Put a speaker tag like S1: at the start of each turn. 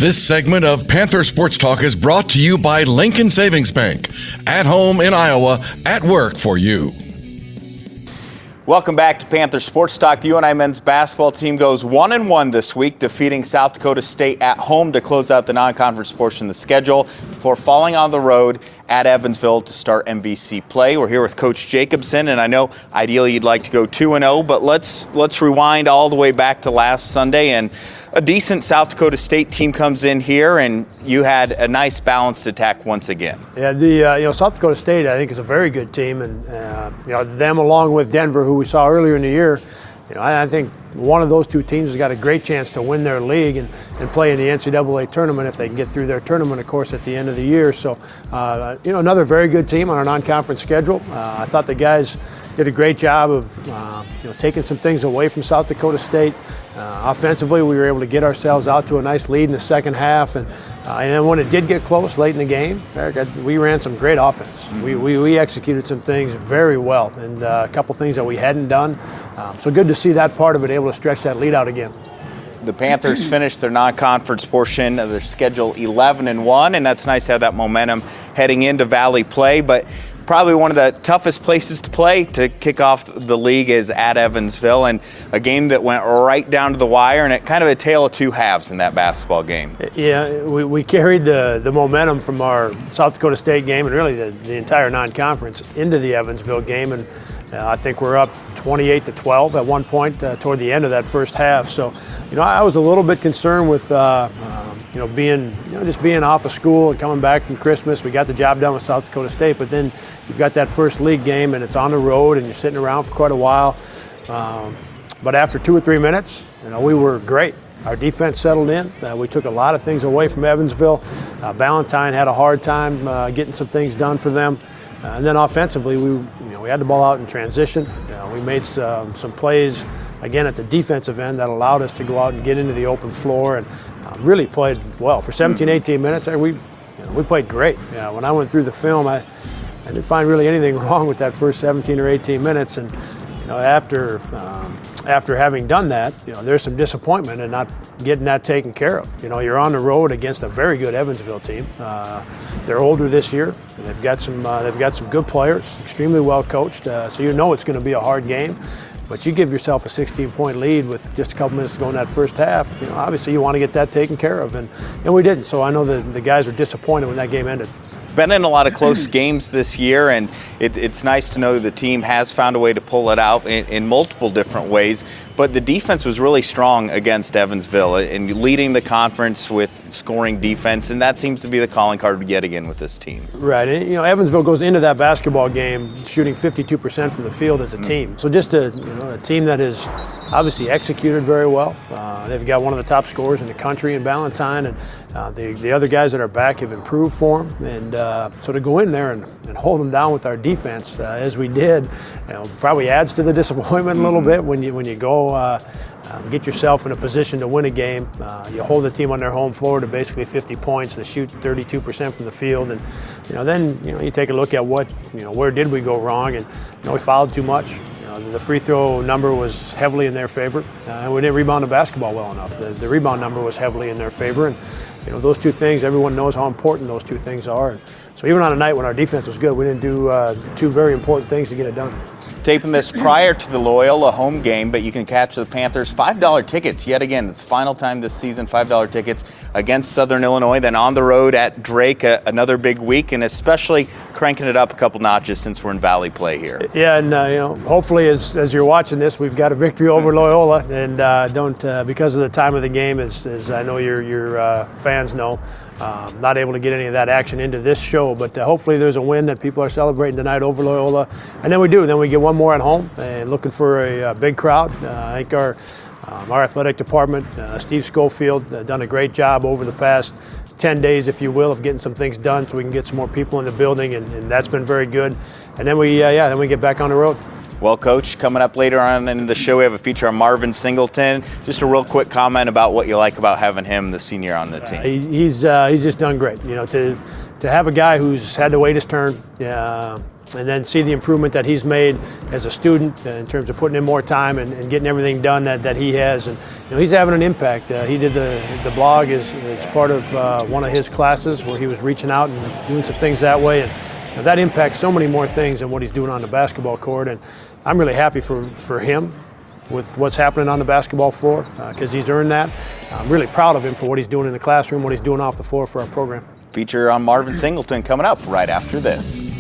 S1: This segment of Panther Sports Talk is brought to you by Lincoln Savings Bank. At home in Iowa, at work for you.
S2: Welcome back to Panther Sports Talk. The UNI men's basketball team goes 1-1 this week, defeating South Dakota State at home to close out the non-conference portion of the schedule before falling on the road at Evansville to start MVC play. We're here with Coach Jacobson, and I know ideally you'd like to go 2-0, but let's rewind all the way back to last Sunday, and a decent South Dakota State team comes in here, and you had a nice balanced attack once again.
S3: Yeah, South Dakota State I think is a very good team, and them along with Denver, who we saw earlier in the year. I think one of those two teams has got a great chance to win their league and play in the NCAA tournament if they can get through their tournament, of course, at the end of the year. So, another very good team on our non-conference schedule. I thought the guys did a great job of taking some things away from South Dakota State. Offensively, we were able to get ourselves out to a nice lead in the second half, and then when it did get close late in the game, we ran some great offense. We executed some things very well, and a couple things that we hadn't done. So good to see that part of it, able to stretch that lead out again.
S2: The Panthers finished their non-conference portion of their schedule 11-1, and that's nice to have that momentum heading into Valley play. But probably one of the toughest places to play to kick off the league is at Evansville, and a game that went right down to the wire, and it kind of a tale of two halves in that basketball game.
S3: Yeah, we carried the momentum from our South Dakota State game and really the entire non-conference into the Evansville game, and I think we're up 28-12 at one point toward the end of that first half. So, I was a little bit concerned with being off of school and coming back from Christmas. We got the job done with South Dakota State, but then you've got that first league game and it's on the road and you're sitting around for quite a while. But after 2 or 3 minutes, we were great. Our defense settled in. We took a lot of things away from Evansville. Ballantyne had a hard time getting some things done for them. And then offensively, we had the ball out in transition. We made some plays, again, at the defensive end that allowed us to go out and get into the open floor and really played well. For 17, 18 minutes, we played great. When I went through the film, I didn't find really anything wrong with that first 17 or 18 minutes. And after having done that, there's some disappointment in not getting that taken care of. You're on the road against a very good Evansville team. They're older this year, and they've got some good players, extremely well coached. So it's going to be a hard game. But you give yourself a 16-point lead with just a couple minutes to go in that first half. Obviously you want to get that taken care of, and we didn't. So I know the guys were disappointed when that game ended.
S2: Been in a lot of close games this year, and it's nice to know the team has found a way to pull it out in multiple different ways. But the defense was really strong against Evansville and leading the conference with scoring defense, and that seems to be the calling card yet again with this team.
S3: Right, and Evansville goes into that basketball game shooting 52% from the field as a team. So just a team that has obviously executed very well. They've got one of the top scorers in the country in Ballantyne, and the other guys that are back have improved for them. And so to go in there and hold them down with our defense as we did, probably adds to the disappointment a little bit when you go get yourself in a position to win a game. You hold the team on their home floor to basically 50 points. They shoot 32% from the field, and then you take a look at where did we go wrong, and we fouled too much. The free throw number was heavily in their favor, and we didn't rebound the basketball well enough. The rebound number was heavily in their favor, and those two things, everyone knows how important those two things are. And so even on a night when our defense was good, we didn't do two very important things to get it done.
S2: Taping this prior to the Loyola home game, but you can catch the Panthers $5 tickets yet again. It's final time this season, $5 tickets against Southern Illinois, then on the road at Drake, another big week, and especially cranking it up a couple notches since we're in Valley play here.
S3: Yeah, and hopefully as you're watching this, we've got a victory over Loyola, and because of the time of the game, as I know your fans know, not able to get any of that action into this show, but hopefully there's a win that people are celebrating tonight over Loyola, and then we get one more at home, and looking for a big crowd. I think our athletic department, Steve Schofield, done a great job over the past 10 days, if you will, of getting some things done so we can get some more people in the building, and that's been very good. And then we get back on the road.
S2: Well, Coach, coming up later on in the show, we have a feature on Marvin Singleton. Just a real quick comment about what you like about having him, the senior, on the team.
S3: He's just done great. To have a guy who's had to wait his turn, and then see the improvement that he's made as a student in terms of putting in more time and getting everything done that he has. And he's having an impact. He did the blog as part of one of his classes where he was reaching out and doing some things that way. And that impacts so many more things than what he's doing on the basketball court. And I'm really happy for him with what's happening on the basketball floor because he's earned that. I'm really proud of him for what he's doing in the classroom, what he's doing off the floor for our program.
S2: Feature on Marvin Singleton coming up right after this.